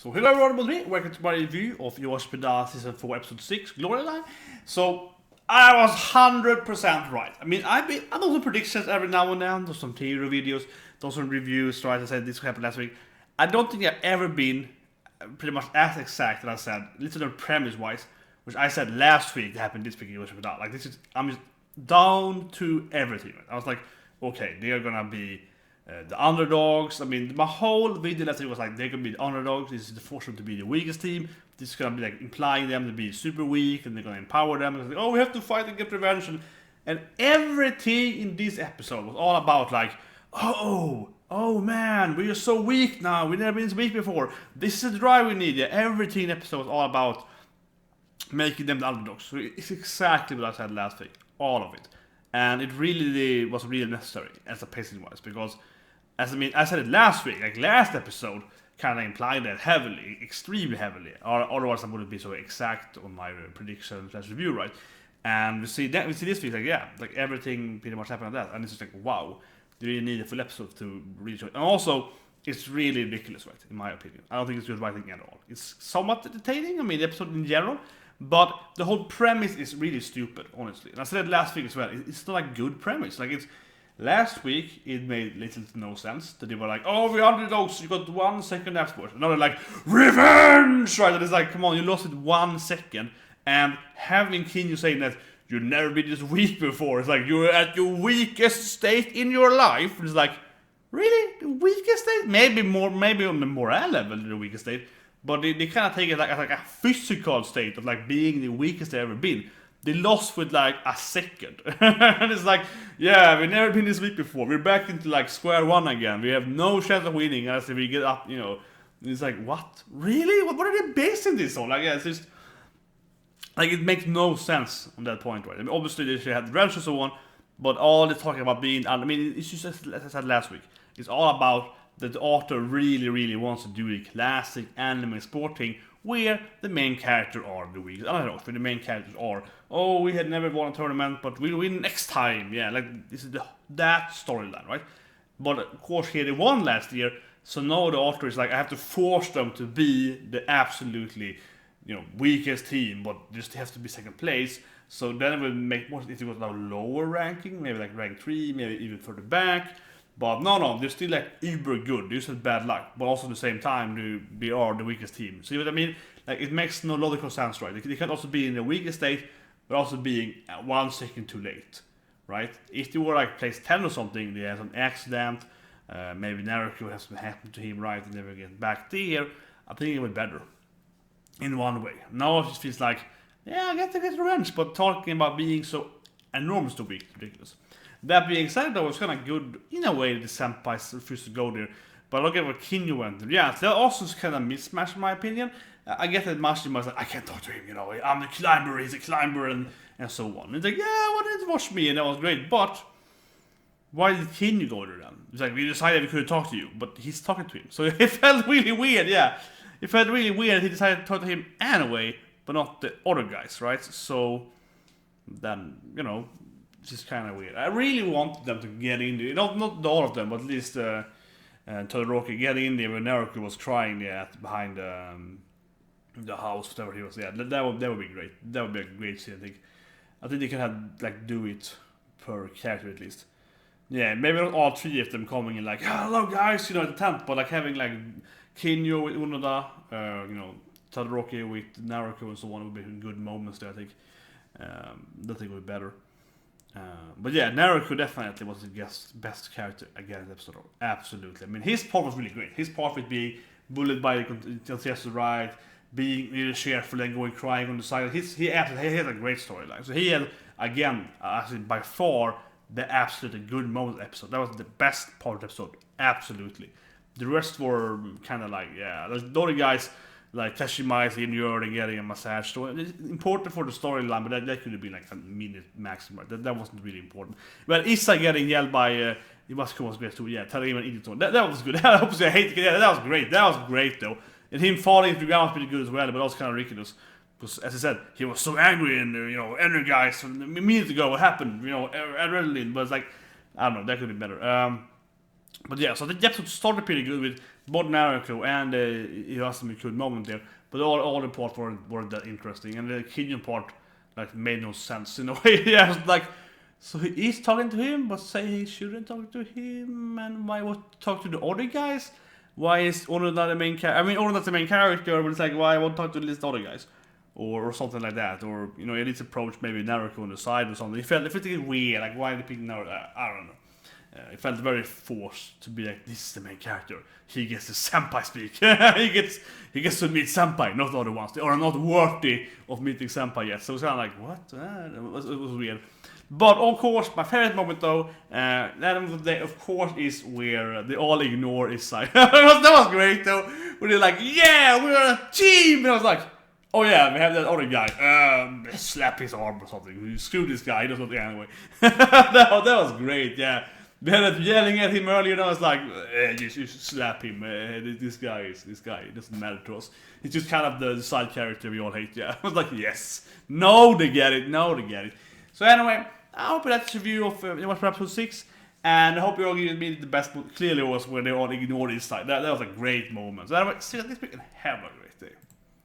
So hello everybody, welcome to my review of Yowamushi Pedal Season 4 Episode 6 Glory Line. So I was 100% right. I mean, I do some predictions every now and then, do some theory videos, do some reviews, right? I said this happened last week. I don't think I've ever been pretty much as exact as I said, literally premise wise, which I said last week happened this week in Yowamushi Pedal. Like I'm just down to everything. I was like, okay, they are gonna be the underdogs. I mean, my whole video last week was like, they're gonna be the underdogs. This is the force them to be the weakest team. This is gonna be like implying them to be super weak, and they're gonna empower them. And like, oh, we have to fight and get revenge. And everything in this episode was all about like, oh man, we are so weak now. We've never been this weak before. This is the drive we need. Yeah, everything in the episode was all about making them the underdogs. So it's exactly what I said last week. All of it. And it really was really necessary as a pacing wise, because I said it last week, like last episode kind of implied that heavily, extremely heavily, or otherwise I wouldn't be so exact on my prediction / review, right? And we see this week, like everything pretty much happened like that, and it's just like, wow, do you really need a full episode to really show it? And also, it's really ridiculous, right? In my opinion, I don't think it's good writing at all. It's somewhat entertaining. I mean, the episode in general. But the whole premise is really stupid, honestly. And I said it last week as well. It's not a good premise. Like, last week, it made little to no sense. That they were like, oh, we're underdogs, you got 1 second afterwards. And now they're like, revenge! Right? And it's like, come on, you lost it 1 second. And having Kinyu saying that you've never been this weak before. It's like, you're at your weakest state in your life. And it's like, really? The weakest state? Maybe on the morale level, the weakest state. But they kind of take it like a physical state of like being the weakest they've ever been. They lost with like a second. And it's like, yeah, we've never been this weak before. We're back into like square one again. We have no chance of winning unless we get up, It's like, what? Really? What are they basing this on? Like, yeah, it's just, like, it makes no sense on that point, right? I mean, obviously they should have the wrench and so on, but all they're talking about being, I mean, it's just as I said last week. It's all about that the author really wants to do the classic anime sport thing where the main character are the weakest. I don't know, where the main characters are, oh, we had never won a tournament, but we'll win next time. Yeah, like, this is that storyline, right? But of course here they won last year, so now the author is like, I have to force them to be the absolutely, weakest team, but just has to be second place. So then it would make more sense if it was now lower ranking, maybe like rank 3, maybe even further back. But no, they're still like uber good. They just had bad luck, but also at the same time they are the weakest team. See what I mean? Like, it makes no logical sense, right? They can also be in the weakest state, but also being 1 second too late, right? If they were like place 10 or something, they had an accident, maybe Naruto has something happen to him, right, and never get back there. I think it would be better in one way. Now it just feels like, yeah, I get to get revenge, but talking about being so enormously weak, ridiculous. That being said, though, it's kind of good in a way that the senpais refused to go there. But look at what Kinyu went through. Yeah, that also is kind of mismatched in my opinion. I get that Mashima was like, I can't talk to him, I'm the climber, he's a climber, and so on. And it's like, yeah, why didn't you watch me? And that was great. But why did Kinyu go there then? It's like, we decided we couldn't talk to you, but he's talking to him. So it felt really weird, yeah. It felt really weird. He decided to talk to him anyway, but not the other guys, right? So then, it's just kind of weird. I really wanted them to get in there. Not all of them, but at least Todoroki get in there when Naruto was crying there behind the house, whatever he was. Yeah, that would be great. That would be a great scene, I think they can have, do it per character at least. Yeah, maybe not all 3 of them coming in like, hello guys, at the tent, but like having like Kinyu with Unoda, Todoroki with Naruto and so on would be good moments there, I think. That thing would be better. But yeah, Naruto definitely was the best character again in the episode. Absolutely. I mean, his part was really great. His part with being bullied by the contestants, right? Being really cheerful and going crying on the side. He had a great storyline. So he had, again, by far, the absolutely good moment of the episode. That was the best part of the episode. Absolutely. The rest were kind of like, yeah, the other guys, like Teshima is injured and getting a massage. So it's important for the storyline, but that could have been like a minute maximum. That wasn't really important. Well, Issa getting yelled by Iwasuko was great too. Yeah, telling him an idiot. That was good. Obviously, I hate it. Yeah, that was great. That was great though. And him falling into the ground was pretty good as well, but also kind of ridiculous. Because as I said, he was so angry and energized. Minutes ago, what happened? Adrenaline. But it's like, I don't know. That could be better. But yeah, so the episode started pretty good with both Naruto and Yowamushi could moment there, but all the parts weren't that interesting, and the Kenyan part like made no sense in a way. Yeah, it's like, so he's talking to him, but say he shouldn't talk to him, and why would talk to the other guys? Why is Onoda the main character? I mean, Onoda's the main character, but it's like, why won't talk to these other guys? Or something like that, or, you know, at least approach maybe Naruto on the side or something. It felt weird, like, why did they pick Naruto? I don't know. It felt very forced to be like, this is the main character. He gets the senpai speak. he gets to meet senpai, not the other ones. They are not worthy of meeting senpai yet. So it's kind of like, what? It was weird. But of course, my favorite moment though, that end of the day, of course, is where they all ignore Isai. That was great though. Where they're like, yeah, we're a team. And I was like, oh yeah, we have that other guy. Slap his arm or something. Screw this guy. He doesn't know anyway. that was great. Yeah. We had it yelling at him earlier, and I was like, you should slap him. This guy, it doesn't matter to us. He's just kind of the side character we all hate, yeah. I was like, yes. No, they get it. So anyway, I hope that's a review of Yowamushi episode 6. And I hope you all gave me the best, clearly was when they all ignored his side. That was a great moment. So anyway, see you next week and have a great day.